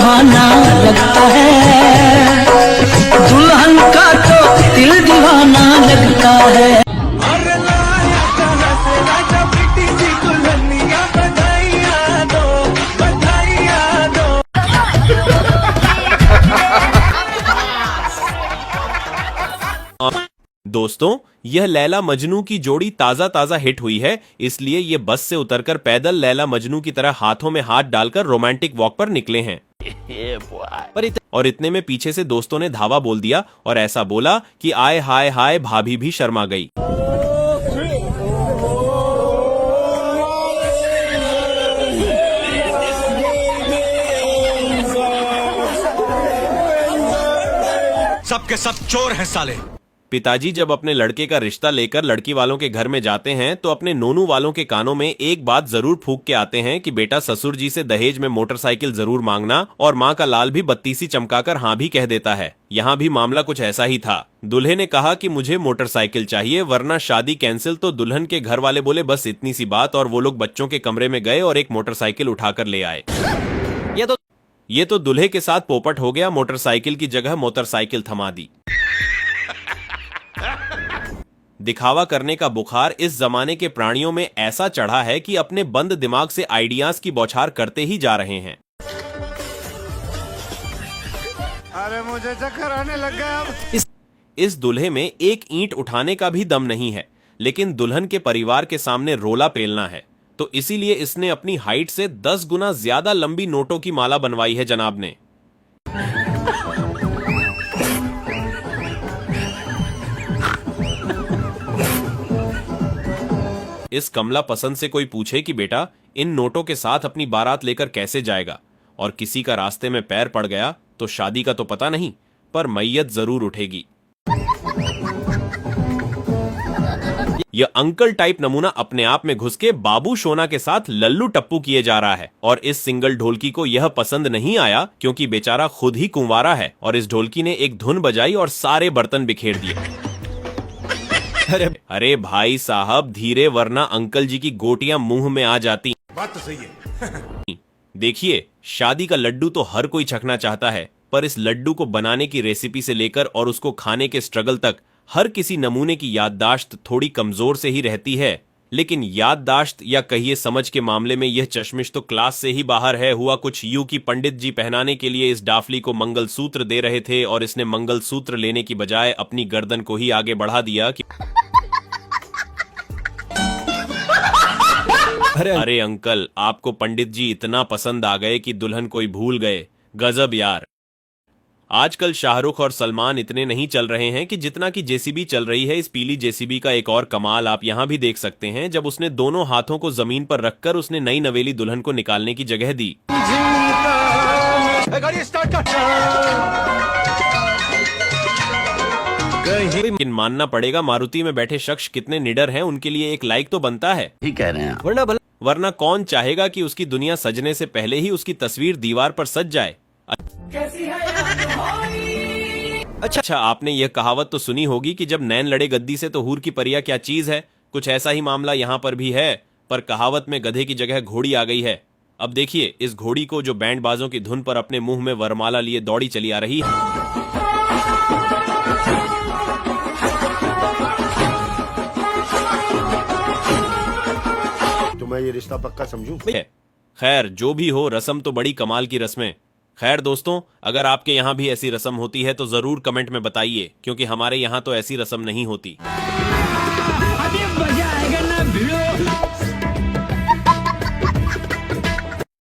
सुहाना लगता है, दुल्हन का तो दिल दीवाना लगता है। दोस्तों, यह लैला मजनू की जोड़ी ताजा ताजा हिट हुई है, इसलिए ये बस से उतरकर पैदल लैला मजनू की तरह हाथों में हाथ डालकर रोमांटिक वॉक पर निकले हैं। और इतने में पीछे से दोस्तों ने धावा बोल दिया और ऐसा बोला कि आए हाय हाय, भाभी भी शर्मा गई। सबके सब चोर हैं साले। पिताजी जब अपने लड़के का रिश्ता लेकर लड़की वालों के घर में जाते हैं तो अपने नोनू वालों के कानों में एक बात जरूर फूंक के आते हैं कि बेटा ससुर जी से दहेज में मोटरसाइकिल जरूर मांगना, और माँ का लाल भी बत्तीसी चमकाकर हाँ भी कह देता है। यहाँ भी मामला कुछ ऐसा ही था। दूल्हे ने कहा कि मुझे मोटरसाइकिल चाहिए वरना शादी कैंसिल, तो दुल्हन के घर वाले बोले बस इतनी सी बात, और वो लोग बच्चों के कमरे में गए और एक मोटरसाइकिल उठाकर ले आए। ये तो दूल्हे के साथ पोपट हो गया, मोटरसाइकिल की जगह मोटरसाइकिल थमा दी। दिखावा करने का बुखार इस जमाने के प्राणियों में ऐसा चढ़ा है कि अपने बंद दिमाग से आइडियाज की बौछार करते ही जा रहे हैं। अरे मुझे चक्कर आने लग गया अब। इस दूल्हे में एक ईंट उठाने का भी दम नहीं है, लेकिन दुल्हन के परिवार के सामने रोला पेलना है, तो इसीलिए इसने अपनी हाइट से 10 गुना ज्यादा लंबी नोटों की माला बनवाई है जनाब ने। इस कमला पसंद से कोई पूछे कि बेटा इन नोटों के साथ अपनी बारात लेकर कैसे जाएगा, और किसी का रास्ते में पैर पड़ गया तो शादी का तो पता नहीं, पर मैयत जरूर उठेगी। यह अंकल टाइप नमूना अपने आप में घुस के बाबू सोना के साथ लल्लू टप्पू किए जा रहा है, और इस सिंगल ढोलकी को यह पसंद नहीं आया क्योंकि बेचारा खुद ही कुंवारा है, और इस ढोलकी ने एक धुन बजाई और सारे बर्तन बिखेर दिए। अरे भाई साहब धीरे, वरना अंकल जी की गोटियां मुंह में आ जाती। बात तो सही है। देखिए, शादी का लड्डू तो हर कोई चखना चाहता है, पर इस लड्डू को बनाने की रेसिपी से लेकर और उसको खाने के स्ट्रगल तक हर किसी नमूने की याददाश्त थोड़ी कमजोर से ही रहती है। लेकिन याददाश्त या कहिए समझ के मामले में यह चश्मिश तो क्लास से ही बाहर है। हुआ कुछ यूं कि पंडित जी पहनाने के लिए इस डाफली को मंगलसूत्र दे रहे थे, और इसने मंगलसूत्र लेने की बजाय अपनी गर्दन को ही आगे बढ़ा दिया कि अरे अंकल, आपको पंडित जी इतना पसंद आ गए कि दुल्हन कोई भूल गए। गजब यार। आजकल शाहरुख और सलमान इतने नहीं चल रहे हैं कि जितना की जेसीबी चल रही है। इस पीली जेसीबी का एक और कमाल आप यहां भी देख सकते हैं, जब उसने दोनों हाथों को जमीन पर रखकर उसने नई नवेली दुल्हन को निकालने की जगह दी। लेकिन मानना पड़ेगा मारुति में बैठे शख्स कितने निडर हैं, उनके लिए एक लाइक तो बनता है। ठीक कह रहे हैं। वरना कौन चाहेगा कि उसकी दुनिया सजने से पहले ही उसकी तस्वीर दीवार पर सज जाए। अच्छा, आपने यह कहावत तो सुनी होगी कि जब नैन लड़े गद्दी से तो हूर की परिया क्या चीज है। कुछ ऐसा ही मामला यहाँ पर भी है, पर कहावत में गधे की जगह घोड़ी आ गई है। अब देखिए इस घोड़ी को जो बैंड बाजों की धुन पर अपने मुंह में वरमाला लिए दौड़ी चली आ रही है। मैं ये रिश्ता पक्का समझूं। खैर जो भी हो, रस्म तो बड़ी कमाल की रस्में। खैर दोस्तों, अगर आपके यहाँ भी ऐसी रस्म होती है तो जरूर कमेंट में बताइए, क्योंकि हमारे यहाँ तो ऐसी रस्म नहीं होती।